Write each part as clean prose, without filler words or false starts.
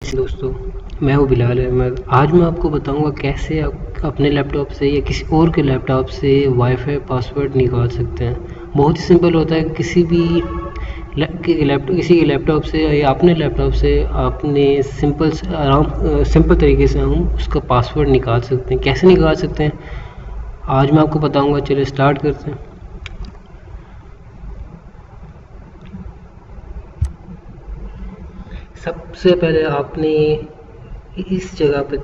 दोस्तों, मैं हूँ बिलाल अहमद। आज मैं आपको बताऊंगा कैसे आप अपने लैपटॉप से या किसी और के लैपटॉप से वाईफाई पासवर्ड निकाल सकते हैं। बहुत ही सिंपल होता है। किसी के लैपटॉप से या अपने लैपटॉप से आपने सिंपल तरीके से हम उसका पासवर्ड निकाल सकते हैं। कैसे निकाल सकते हैं आज मैं आपको बताऊंगा। चलिए स्टार्ट करते हैं। सबसे पहले आपने इस जगह पे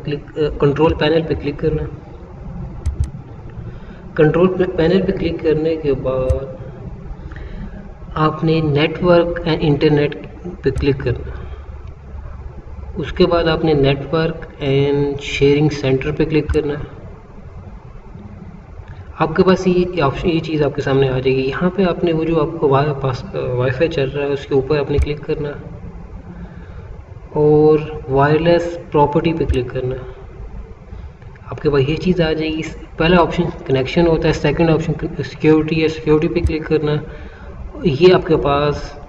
कंट्रोल पैनल पे क्लिक करना। कंट्रोल पैनल पे क्लिक करने के बाद आपने नेटवर्क एंड इंटरनेट पे क्लिक करना। उसके बाद आपने नेटवर्क एंड शेयरिंग सेंटर पे क्लिक करना। आपके पास ये चीज़ आपके सामने आ जाएगी। यहाँ पे आपने वो जो आपको वाईफाई चल रहा है उसके ऊपर आपने क्लिक करना और वायरलेस प्रॉपर्टी पे क्लिक करना। आपके पास ये चीज़ आ जाएगी। पहला ऑप्शन कनेक्शन होता है, सेकंड ऑप्शन सिक्योरिटी है, सिक्योरिटी पे क्लिक करना। ये आपके पास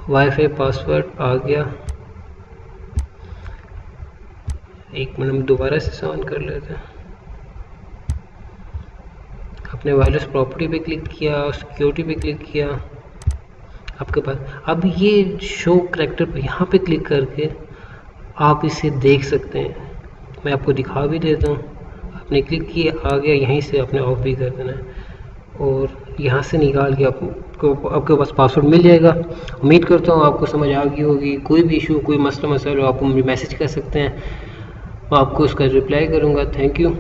वाईफाई पासवर्ड आ गया। एक मिनट में दोबारा से ऑन कर लेते हैं। आपने वायरलेस प्रॉपर्टी पे क्लिक किया, सिक्योरिटी पे क्लिक किया। आपके पास अब ये शो करैक्टर पे यहाँ पे क्लिक करके आप इसे देख सकते हैं। मैं आपको दिखा भी देता हूँ। आपने क्लिक किया, आ गया। यहीं से आपने ऑफ भी कर देना है और यहाँ से निकाल के आपके पास पासवर्ड मिल जाएगा। उम्मीद करता हूँ आपको समझ आ गई होगी। कोई भी इशू, कोई मसला हो आपको मुझे मैसेज कर सकते हैं। मैं आपको उसका रिप्लाई करूँगा। Thank you.